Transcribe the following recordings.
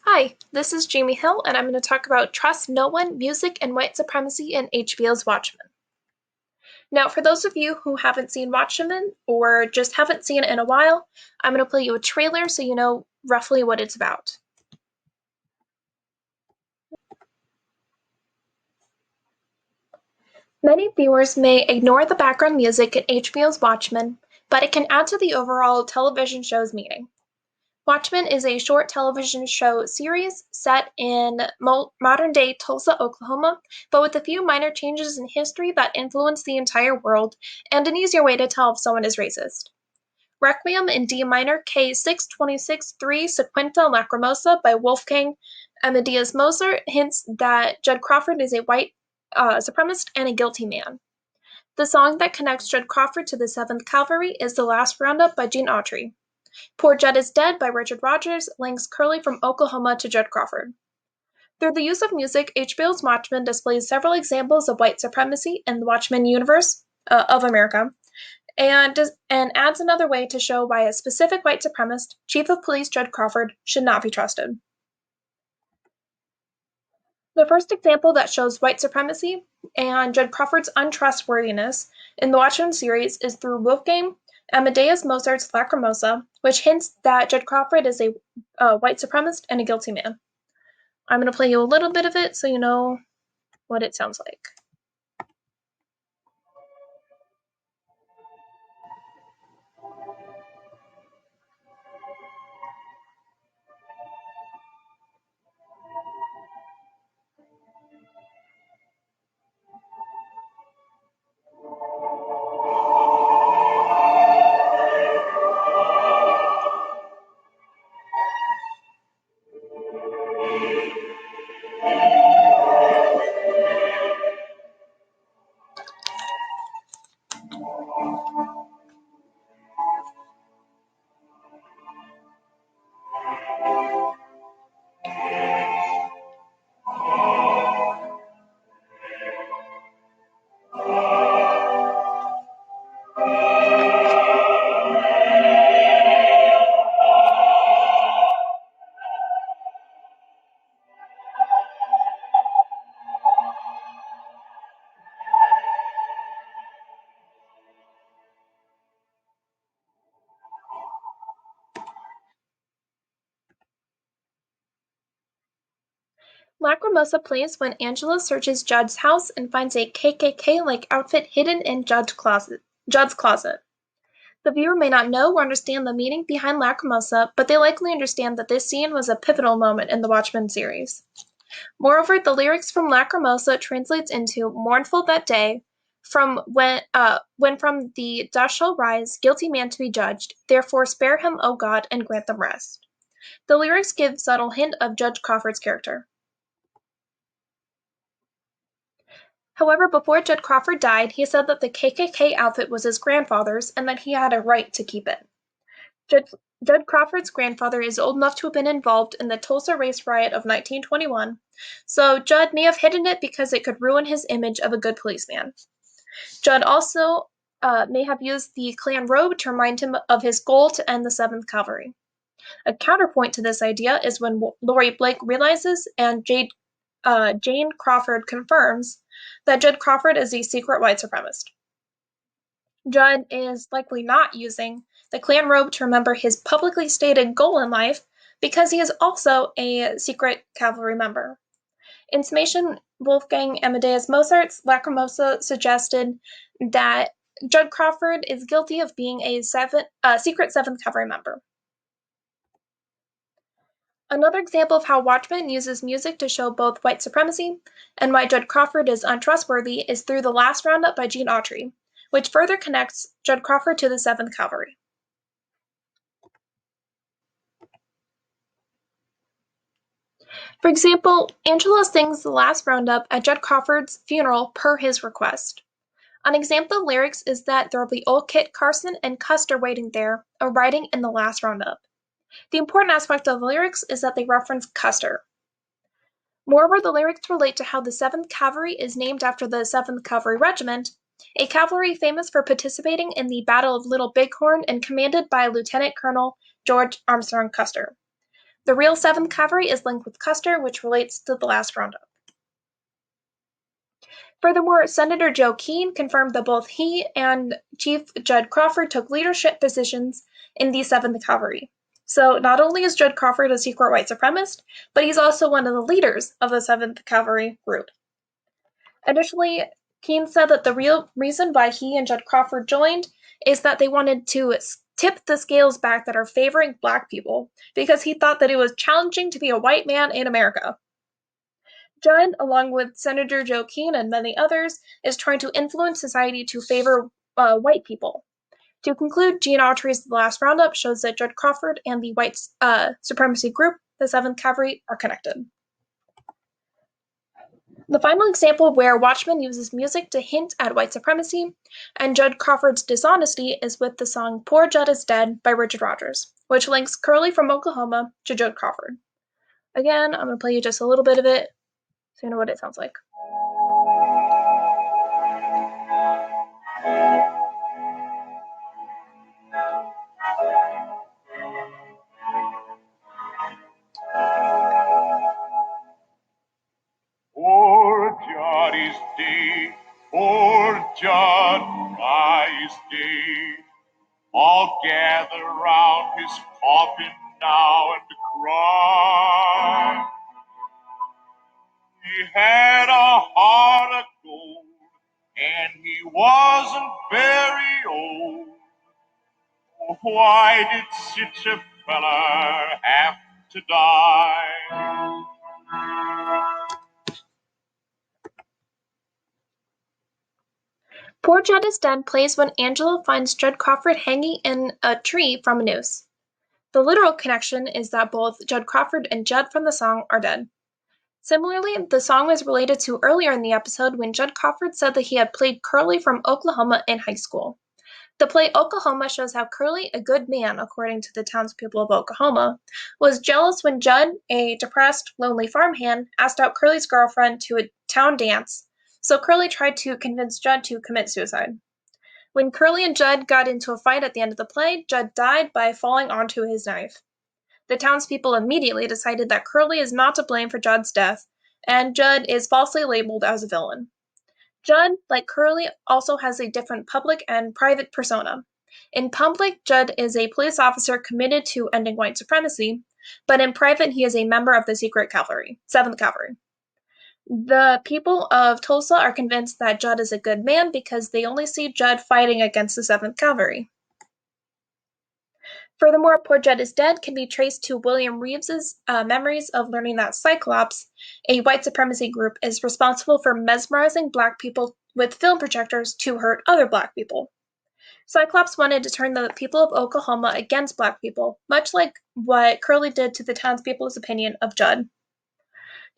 Hi, this is Jamie Hill, and I'm going to talk about Trust No One, Music, and White Supremacy in HBO's Watchmen. Now, for those of you who haven't seen Watchmen or just haven't seen it in a while, I'm going to play you a trailer so you know roughly what it's about. Many viewers may ignore the background music in HBO's Watchmen, but it can add to the overall television show's meaning. Watchmen is a short television show series set in modern-day Tulsa, Oklahoma, but with a few minor changes in history that influence the entire world, and an easier way to tell if someone is racist. Requiem in D minor K626-3 Sequenta Lacrimosa by Wolfgang Amadeus Mozart hints that Judd Crawford is a white supremacist and a guilty man. The song that connects Judd Crawford to the 7th Cavalry is The Last Roundup by Gene Autry. Poor Judd is Dead by Richard Rodgers links Curly from Oklahoma to Judd Crawford. Through the use of music, HBO's Watchmen displays several examples of white supremacy in the Watchmen universe of America, and adds another way to show why a specific white supremacist, Chief of Police Judd Crawford, should not be trusted. The first example that shows white supremacy and Judd Crawford's untrustworthiness in the Watchmen series is through Wolfgang Amadeus Mozart's Lacrimosa, which hints that Judd Crawford is a white supremacist and a guilty man. I'm going to play you a little bit of it so you know what it sounds like. Lacrimosa plays when Angela searches Judd's house and finds a KKK-like outfit hidden in Judd's closet. The viewer may not know or understand the meaning behind Lacrimosa, but they likely understand that this scene was a pivotal moment in the Watchmen series. Moreover, the lyrics from Lacrimosa translates into "Mournful that day, from when from the dust shall rise, guilty man to be judged. Therefore spare him, O God, and grant them rest." The lyrics give subtle hint of Judge Crawford's character. However, before Judd Crawford died, he said that the KKK outfit was his grandfather's and that he had a right to keep it. Judd Crawford's grandfather is old enough to have been involved in the Tulsa race riot of 1921, so Judd may have hidden it because it could ruin his image of a good policeman. Judd also may have used the Klan robe to remind him of his goal to end the 7th Cavalry. A counterpoint to this idea is when Laurie Blake realizes and Jane Crawford confirms that Judd Crawford is a secret white supremacist. Judd is likely not using the Klan robe to remember his publicly stated goal in life because he is also a secret cavalry member. In summation, Wolfgang Amadeus Mozart's Lacrimosa suggested that Judd Crawford is guilty of being a secret 7th Cavalry member. Another example of how Watchmen uses music to show both white supremacy and why Judd Crawford is untrustworthy is through The Last Roundup by Gene Autry, which further connects Judd Crawford to the 7th Cavalry. For example, Angela sings The Last Roundup at Judd Crawford's funeral per his request. An example of lyrics is that there will be old Kit Carson and Custer waiting there, a writing in The Last Roundup. The important aspect of the lyrics is that they reference Custer. Moreover, the lyrics relate to how the 7th Cavalry is named after the 7th Cavalry Regiment, a cavalry famous for participating in the Battle of Little Bighorn and commanded by Lieutenant Colonel George Armstrong Custer. The real 7th Cavalry is linked with Custer, which relates to the last roundup. Furthermore, Senator Joe Keene confirmed that both he and Chief Judd Crawford took leadership positions in the 7th Cavalry. So not only is Judd Crawford a secret white supremacist, but he's also one of the leaders of the 7th Cavalry group. Additionally, Keene said that the real reason why he and Judd Crawford joined is that they wanted to tip the scales back that are favoring Black people, because he thought that it was challenging to be a white man in America. Judd, along with Senator Joe Keene and many others, is trying to influence society to favor white people. To conclude, Gene Autry's The Last Roundup shows that Judd Crawford and the white supremacy group, the 7th Cavalry, are connected. The final example where Watchmen uses music to hint at white supremacy and Judd Crawford's dishonesty is with the song Poor Judd is Dead by Richard Rodgers, which links Curly from Oklahoma to Judd Crawford. Again, I'm going to play you just a little bit of it so you know what it sounds like. Poor Judd is dead, poor Judd is dead. All gather round his coffin now and cry. He had a heart of gold, and he wasn't very old. Why did such a fella have to die? Poor Judd is Dead plays when Angela finds Judd Crawford hanging in a tree from a noose. The literal connection is that both Judd Crawford and Judd from the song are dead. Similarly, the song was related to earlier in the episode when Judd Crawford said that he had played Curly from Oklahoma in high school. The play Oklahoma shows how Curly, a good man according to the townspeople of Oklahoma, was jealous when Judd, a depressed, lonely farmhand, asked out Curly's girlfriend to a town dance, so Curly tried to convince Judd to commit suicide. When Curly and Judd got into a fight at the end of the play, Judd died by falling onto his knife. The townspeople immediately decided that Curly is not to blame for Judd's death, and Judd is falsely labeled as a villain. Judd, like Curly, also has a different public and private persona. In public, Judd is a police officer committed to ending white supremacy, but in private he is a member of the secret cavalry, 7th Cavalry. The people of Tulsa are convinced that Judd is a good man because they only see Judd fighting against the 7th Cavalry. Furthermore, Poor Judd is Dead can be traced to William Reeves's memories of learning that Cyclops, a white supremacy group, is responsible for mesmerizing Black people with film projectors to hurt other Black people. Cyclops wanted to turn the people of Oklahoma against Black people, much like what Curly did to the townspeople's opinion of Judd.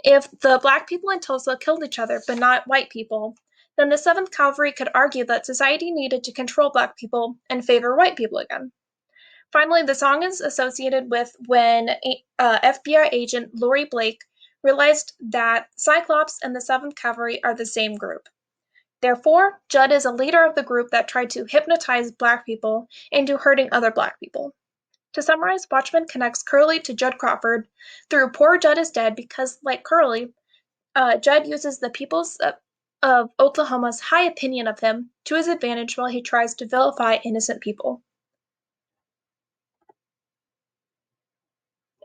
If the Black people in Tulsa killed each other but not white people, then the 7th Cavalry could argue that society needed to control Black people and favor white people again. Finally, the song is associated with when FBI agent Lori Blake realized that Cyclops and the 7th Cavalry are the same group. Therefore, Judd is a leader of the group that tried to hypnotize Black people into hurting other Black people. To summarize, Watchmen connects Curly to Judd Crawford through Poor Judd is Dead because, like Curly, Judd uses the peoples of Oklahoma's high opinion of him to his advantage while he tries to vilify innocent people.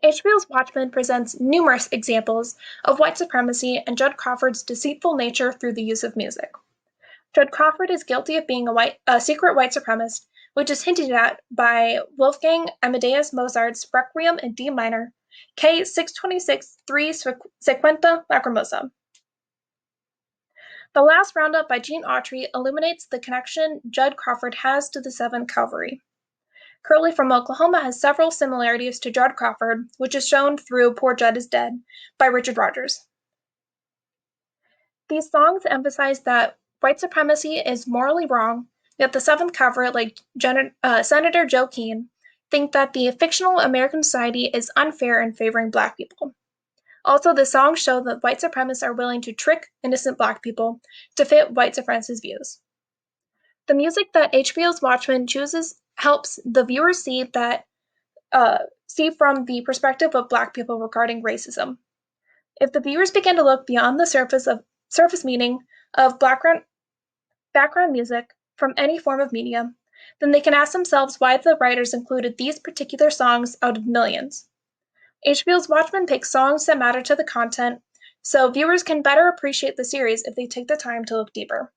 HBO's Watchmen presents numerous examples of white supremacy and Judd Crawford's deceitful nature through the use of music. Judd Crawford is guilty of being a secret white supremacist, which is hinted at by Wolfgang Amadeus Mozart's Requiem in D minor, K626 3 Sequenta Lacrimosa. The Last Roundup by Gene Autry illuminates the connection Judd Crawford has to the 7th Cavalry. Curly from Oklahoma has several similarities to Judd Crawford, which is shown through Poor Judd is Dead by Richard Rodgers. These songs emphasize that white supremacy is morally wrong, yet the 7th Cavalry, like Senator Joe Keene, think that the fictional American society is unfair in favoring Black people. Also, the songs show that white supremacists are willing to trick innocent Black people to fit white supremacist views. The music that HBO's Watchmen chooses helps the viewer see that see from the perspective of Black people regarding racism. If the viewers begin to look beyond the surface meaning of background music from any form of media, then they can ask themselves why the writers included these particular songs out of millions. HBO's Watchmen picks songs that matter to the content, so viewers can better appreciate the series if they take the time to look deeper.